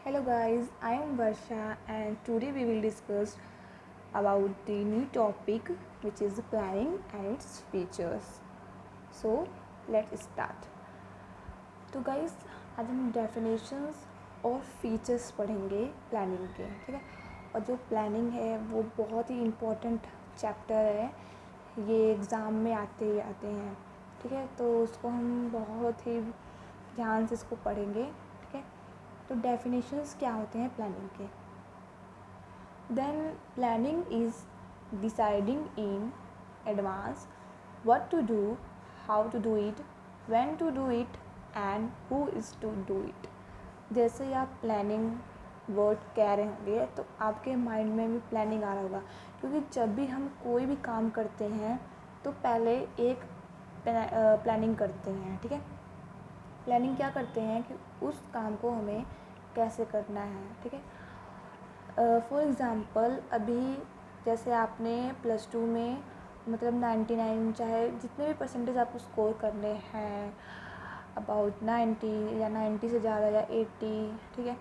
Hello guys, I am Varsha and today we will discuss about the new topic which is planning and its features. So let's start. तो guys आज हम definitions और features पढ़ेंगे planning के, ठीक है। और जो planning है वो बहुत ही important chapter है, ये एग्ज़ाम में आते ही आते हैं, ठीक है। तो उसको हम बहुत ही ध्यान से इसको पढ़ेंगे, ठीक है। तो डेफिनेशंस क्या होते हैं प्लानिंग के। Then planning is deciding in advance what to do, how to do it, when to do it and who is to do it. जैसे ही आप प्लानिंग वर्ड कह रहे होंगे तो आपके माइंड में भी प्लानिंग आ रहा होगा, क्योंकि जब भी हम कोई भी काम करते हैं तो पहले एक प्लानिंग करते हैं, ठीक है। प्लानिंग क्या करते हैं कि उस काम को हमें कैसे करना है, ठीक है। फॉर एग्ज़ाम्पल अभी जैसे आपने +2 में मतलब 99 चाहे जितने भी परसेंटेज आपको स्कोर करने हैं, अबाउट 90 या 90 से ज़्यादा या 80, ठीक है।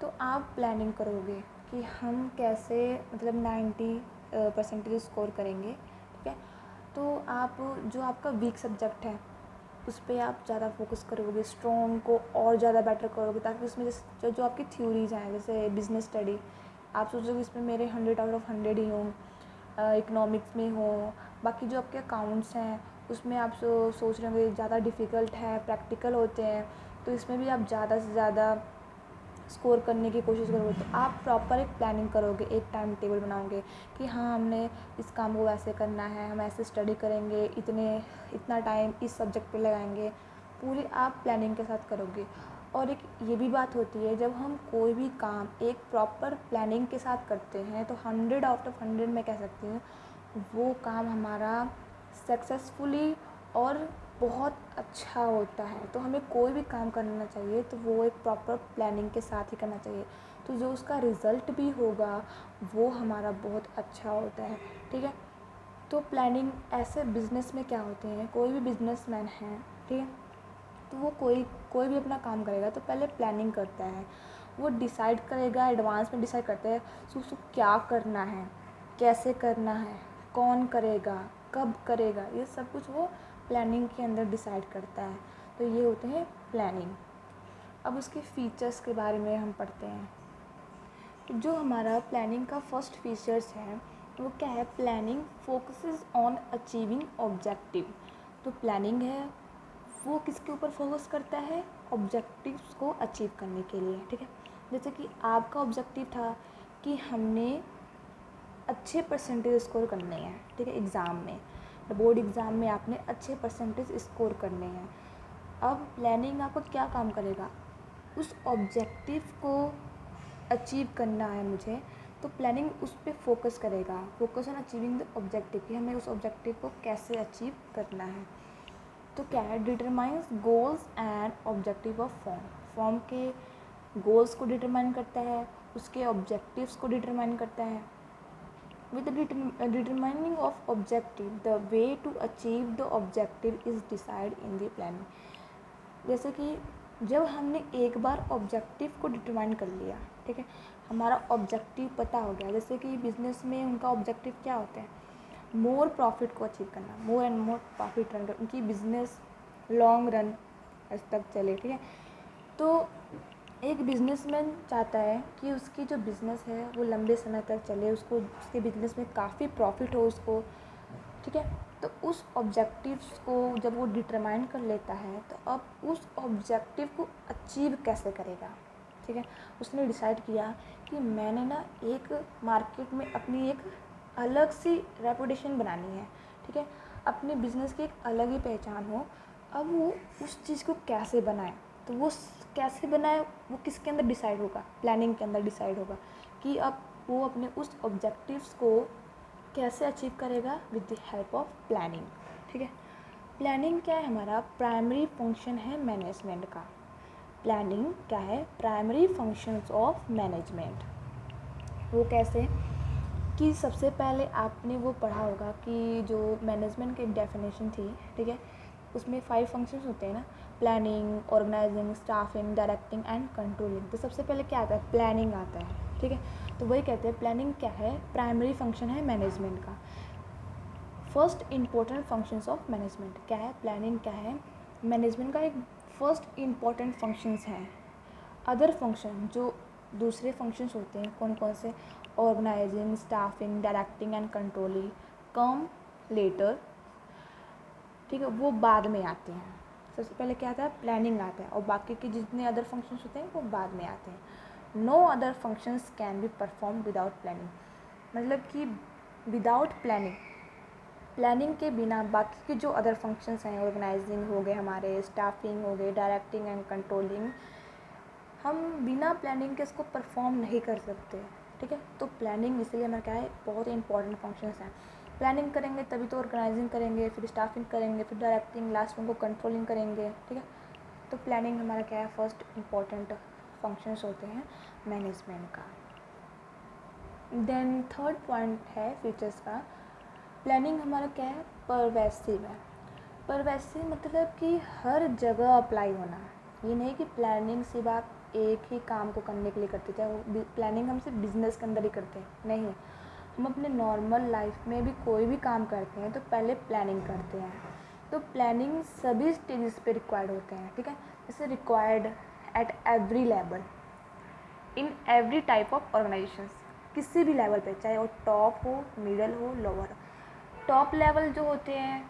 तो आप प्लानिंग करोगे कि हम कैसे मतलब 90 परसेंटेज स्कोर करेंगे, ठीक है। तो आप जो आपका वीक सब्जेक्ट है उस पर आप ज़्यादा फोकस करोगे, स्ट्रॉन्ग को और ज़्यादा बेटर करोगे, ताकि उसमें जैसे जो आपकी थ्योरीज हैं, जैसे बिजनेस स्टडी, आप सोचोगे इसमें मेरे 100 आउट ऑफ 100 ही हों, इकोनॉमिक्स में हो। बाकी जो आपके अकाउंट्स हैं उसमें आप सोच रहे होंगे ज़्यादा डिफ़िकल्ट है, प्रैक्टिकल होते हैं, तो इसमें भी आप ज़्यादा से ज़्यादा स्कोर करने की कोशिश करोगे। तो आप प्रॉपर एक प्लानिंग करोगे, एक टाइम टेबल बनाओगे कि हाँ हमने इस काम को ऐसे करना है, हम ऐसे स्टडी करेंगे, इतना टाइम इस सब्जेक्ट पे लगाएंगे, पूरी आप प्लानिंग के साथ करोगे। और एक ये भी बात होती है, जब हम कोई भी काम एक प्रॉपर प्लानिंग के साथ करते हैं तो 100 आउट ऑफ 100 मैं कह सकती हूँ वो काम हमारा सक्सेसफुली और बहुत अच्छा होता है। तो हमें कोई भी काम करना चाहिए तो वो एक प्रॉपर प्लानिंग के साथ ही करना चाहिए, तो जो उसका रिज़ल्ट भी होगा वो हमारा बहुत अच्छा होता है, ठीक है। तो प्लानिंग ऐसे बिज़नेस में क्या होते हैं, कोई भी बिजनेसमैन है, ठीक है, तो वो कोई भी अपना काम करेगा तो पहले प्लानिंग करता है, वो डिसाइड करेगा, एडवांस में डिसाइड करता है उसको क्या करना है, कैसे करना है, कौन करेगा, कब करेगा, ये सब कुछ वो प्लानिंग के अंदर डिसाइड करता है। तो ये होते हैं प्लानिंग। अब उसके फीचर्स के बारे में हम पढ़ते हैं। तो जो हमारा प्लानिंग का फर्स्ट फीचर्स है वो क्या है, planning focuses on achieving objective. तो प्लानिंग है वो किसके ऊपर फोकस करता है, ऑब्जेक्टिव्स को अचीव करने के लिए, ठीक है। जैसे कि आपका ऑब्जेक्टिव था कि हमने अच्छे परसेंटेज स्कोर करने हैं, ठीक है, एग्ज़ाम में, बोर्ड एग्ज़ाम में आपने अच्छे परसेंटेज स्कोर करने हैं। अब प्लानिंग आपको क्या काम करेगा, उस ऑब्जेक्टिव को अचीव करना है मुझे, तो प्लानिंग उस पर फोकस करेगा, focus on achieving the objective, कि हमें उस ऑब्जेक्टिव को कैसे अचीव करना है। तो क्या है, determines goals and objective of form के गोल्स को डिटरमाइन करता है, उसके ऑब्जेक्टिव्स को डिटरमाइन करता है। With the determining of objective, the way to achieve the objective is decided in the planning। जैसे कि जब हमने एक बार ऑब्जेक्टिव को डिटरमाइन कर लिया, ठीक है, हमारा ऑब्जेक्टिव पता हो गया। जैसे कि बिजनेस में उनका ऑब्जेक्टिव क्या होता है, मोर प्रॉफिट को अचीव करना, more and more profit run कर, उनकी बिजनेस लॉन्ग रन तक चले, ठीक है। तो एक बिजनेसमैन चाहता है कि उसकी जो बिज़नेस है वो लंबे समय तक चले, उसको उसके बिज़नेस में काफ़ी प्रॉफिट हो उसको, ठीक है। तो उस ऑब्जेक्टिव्स को जब वो डिटरमाइन कर लेता है तो अब उस ऑब्जेक्टिव को अचीव कैसे करेगा, ठीक है। उसने डिसाइड किया कि मैंने ना एक मार्केट में अपनी एक अलग सी रेपुटेशन बनानी है, ठीक है, अपने बिज़नेस की एक अलग ही पहचान हो। अब वो उस चीज़ को कैसे बनाए, तो वो कैसे बनाए वो किसके अंदर डिसाइड होगा, प्लानिंग के अंदर डिसाइड होगा कि अब वो अपने उस ऑब्जेक्टिव्स को कैसे अचीव करेगा, with the help of planning, ठीक है। प्लानिंग क्या है, हमारा प्राइमरी फंक्शन है मैनेजमेंट का। प्लानिंग क्या है, प्राइमरी फंक्शंस ऑफ मैनेजमेंट। वो कैसे कि सबसे पहले आपने वो पढ़ा होगा कि जो मैनेजमेंट की डेफिनेशन थी, ठीक है, उसमें 5 फंक्शंस होते हैं ना। Planning, organizing, staffing, directing and controlling. तो सबसे पहले क्या आता है, प्लानिंग आता है, ठीक है। तो वही कहते हैं प्लानिंग क्या है, प्राइमरी फंक्शन है मैनेजमेंट का। First important functions of management क्या है, प्लानिंग क्या है, मैनेजमेंट का एक फर्स्ट इम्पोर्टेंट फंक्शंस हैं। अदर फंक्शन जो दूसरे फंक्शंस होते हैं कौन कौन से, organizing, staffing, directing and controlling come later, ठीक है, वो बाद में आते हैं। सबसे पहले क्या आता है, प्लानिंग आता है, और बाकी के जितने अदर फंक्शंस होते हैं वो बाद में आते हैं। No other functions can be perform without planning, मतलब कि विदाउट प्लानिंग, प्लानिंग के बिना बाकी के जो अदर फंक्शंस हैं, ऑर्गेनाइजिंग हो गए हमारे, स्टाफिंग हो गए, डायरेक्टिंग एंड कंट्रोलिंग, हम बिना प्लानिंग के इसको परफॉर्म नहीं कर सकते, ठीक है। तो प्लानिंग इसलिए हमारा क्या है, बहुत ही इंपॉर्टेंट फंक्शंस हैं। प्लानिंग करेंगे तभी तो ऑर्गेनाइजिंग करेंगे, फिर स्टाफिंग करेंगे, फिर डायरेक्टिंग, लास्ट में को कंट्रोलिंग करेंगे, ठीक है। तो प्लानिंग हमारा क्या है, फर्स्ट इम्पॉर्टेंट फंक्शंस होते हैं मैनेजमेंट का। देन थर्ड पॉइंट है फीचर्स का। प्लानिंग हमारा क्या है, परवेसिव है। परवेसिव मतलब कि हर जगह अप्लाई होना। ये नहीं कि प्लानिंग सिर्फ आप एक ही काम को करने के लिए करते, चाहे वो प्लानिंग हम सिर्फ बिजनेस के अंदर ही करते हैं, नहीं, हम अपने नॉर्मल लाइफ में भी कोई भी काम करते हैं तो पहले प्लानिंग करते हैं। तो प्लानिंग सभी स्टेजेस पे रिक्वायर्ड होते हैं, ठीक है। जैसे required at every level, in every type of organisations, किसी भी लेवल पे, चाहे वो टॉप हो, मिडल हो, लोअर। टॉप लेवल जो होते हैं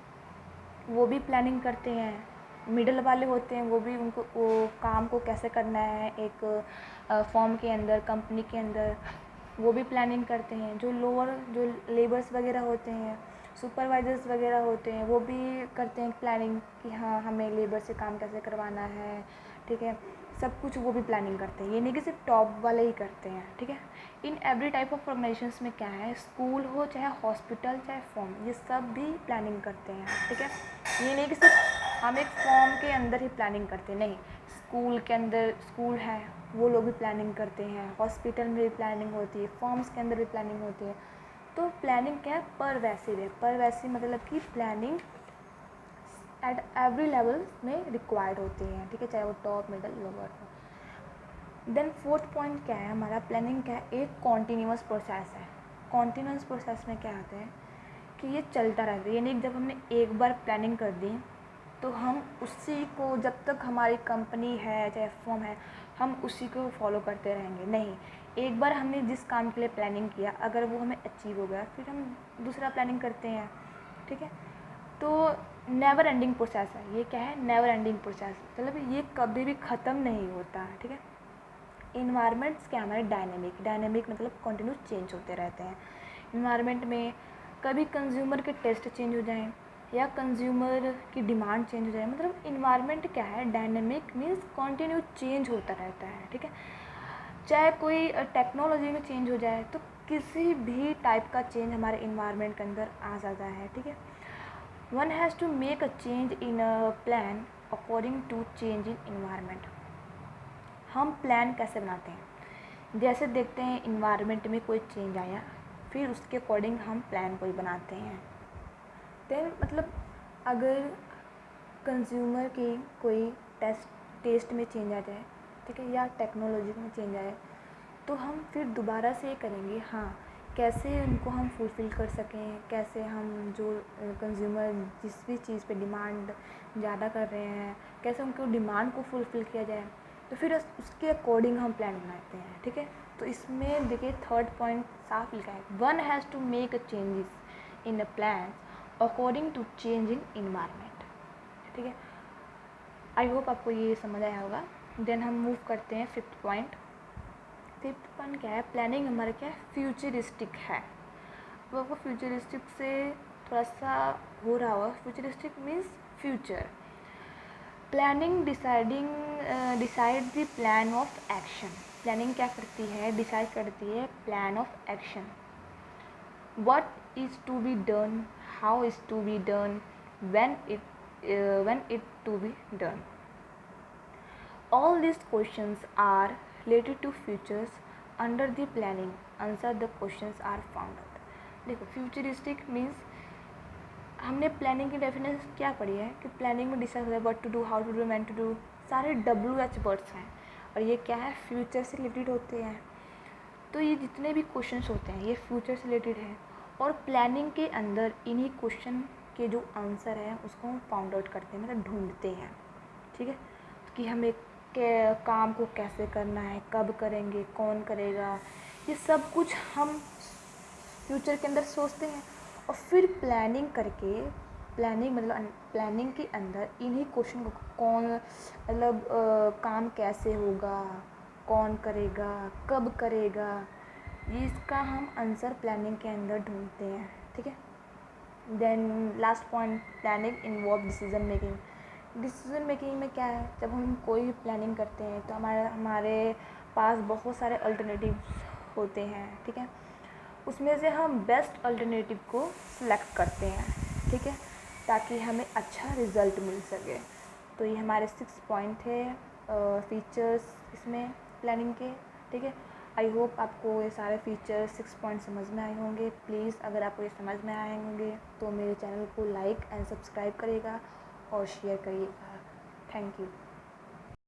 वो भी प्लानिंग करते हैं, मिडल वाले होते हैं वो भी, उनको वो काम को कैसे करना है एक फॉर्म के अंदर, कंपनी के अंदर, वो भी प्लानिंग करते हैं। जो लोअर जो लेबर्स वगैरह होते हैं, सुपरवाइजर्स वगैरह होते हैं, वो भी करते हैं प्लानिंग कि हाँ हमें लेबर से काम कैसे करवाना है, ठीक है। सब कुछ वो भी प्लानिंग करते हैं, ये नहीं कि सिर्फ टॉप वाले ही करते हैं, ठीक है। In every type of organisations में क्या है, स्कूल हो चाहे हॉस्पिटल चाहे फॉर्म, ये सब भी प्लानिंग करते हैं, ठीक है। ये नहीं कि सिर्फ हम एक फॉर्म के अंदर ही प्लानिंग करते हैं, नहीं, स्कूल के अंदर, स्कूल है वो लोग भी प्लानिंग करते हैं, हॉस्पिटल में भी प्लानिंग होती है, फॉर्म्स के अंदर भी प्लानिंग होती है। तो प्लानिंग क्या है, परवेसिव है। परवेसिव मतलब कि प्लानिंग एट एवरी लेवल में रिक्वायर्ड होती है, ठीक है, चाहे वो टॉप, मिडल, लोअर हो। देन फोर्थ पॉइंट क्या है हमारा, प्लानिंग क्या है, एक कॉन्टीन्यूअस प्रोसेस है। कॉन्टीन्यूअस प्रोसेस में क्या होता है कि ये चलता रहता है, यानी जब हमने एक बार प्लानिंग कर दी तो हम उसी को, जब तक हमारी कंपनी है चाहे फर्म है, हम उसी को फॉलो करते रहेंगे, नहीं। एक बार हमने जिस काम के लिए प्लानिंग किया, अगर वो हमें अचीव हो गया, फिर हम दूसरा प्लानिंग करते हैं, ठीक है। तो नेवर एंडिंग प्रोसेस है ये, क्या है, नेवर एंडिंग प्रोसेस, मतलब ये कभी भी ख़त्म नहीं होता है, ठीक है। इन्वायरमेंट्स क्या हमारे, डायनेमिक, डायनेमिक मतलब कंटिन्यू चेंज होते रहते हैं। इन्वायरमेंट में कभी कंज्यूमर के टेस्ट चेंज हो जाएं या कंज्यूमर की डिमांड चेंज हो जाए, मतलब इन्वायरमेंट क्या है, डायनेमिक मीन्स कंटिन्यू चेंज होता रहता है, ठीक है। चाहे कोई टेक्नोलॉजी में चेंज हो जाए, तो किसी भी टाइप का चेंज हमारे इन्वायरमेंट के अंदर आ जाता है, ठीक है। One has to make a change in a plan according to change in environment. हम प्लान कैसे बनाते हैं, जैसे देखते हैं इन्वायरमेंट में कोई चेंज आया, फिर उसके अकॉर्डिंग हम प्लान कोई बनाते हैं। देन मतलब अगर कंज्यूमर की कोई टेस्ट में चेंज आ जाए, ठीक है, या टेक्नोलॉजी में चेंज आए, तो हम फिर दोबारा से करेंगे, हाँ कैसे उनको हम फुलफ़िल कर सकें, कैसे हम जो कंज्यूमर जिस भी चीज़ पे डिमांड ज़्यादा कर रहे हैं, कैसे उनको डिमांड को फुलफ़िल किया जाए, तो फिर उसके अकॉर्डिंग हम प्लान बनाते हैं, ठीक है। तो इसमें देखिए थर्ड पॉइंट साफ लिखा है, one has to make a changes in a plan according to change in environment, ठीक है। आई होप आपको ये समझ आया होगा। देन हम मूव करते हैं फिफ्थ पॉइंट। फिफ्थ पॉइंट क्या है, प्लानिंग हमारा क्या है, फ्यूचरिस्टिक है। वो आपको फ्यूचरिस्टिक से थोड़ा सा हो रहा होगा, futuristic means future. Planning decide the plan of action. Planning क्या करती है, डिसाइड करती है plan of action. What is to be done, how is to be done, when it to be done. All these questions are related to futures. Under the planning answer the questions are found out. देखो futuristic means हमने planning की definition क्या पढ़ी है कि planning में decide होता है what to do, how to do, when to do, सारे WH वर्ड्स हैं और ये क्या है, फ्यूचर से रिलेटेड होते हैं। तो ये जितने भी क्वेश्चंस होते हैं ये फ्यूचर से रिलेटेड है और प्लानिंग के अंदर इन्हीं क्वेश्चन के जो आंसर हैं उसको हम फाउंड आउट करते हैं, मतलब ढूंढते हैं, ठीक है, कि हमें काम को कैसे करना है, कब करेंगे, कौन करेगा, ये सब कुछ हम फ्यूचर के अंदर सोचते हैं और फिर प्लानिंग करके, प्लानिंग मतलब प्लानिंग के अंदर इन्हीं क्वेश्चन को कौन मतलब काम कैसे होगा, कौन करेगा, कब करेगा, ये इसका हम आंसर प्लानिंग के अंदर ढूंढते हैं, ठीक है। Then last point, planning involve decision making. Decision making में क्या है, जब हम कोई भी प्लानिंग करते हैं तो हमारे पास बहुत सारे अल्टरनेटिव्स होते हैं, ठीक है, उसमें से हम बेस्ट अल्टरनेटिव को सिलेक्ट करते हैं, ठीक है, ताकि हमें अच्छा रिज़ल्ट मिल सके। तो ये हमारे 6 पॉइंट थे फीचर्स इसमें प्लानिंग के, ठीक है। आई होप आपको ये सारे फीचर्स 6 पॉइंट समझ में आए होंगे। प्लीज़ अगर आपको ये समझ में आए होंगे तो मेरे चैनल को लाइक एंड सब्सक्राइब करिएगा और शेयर करिएगा। Thank you.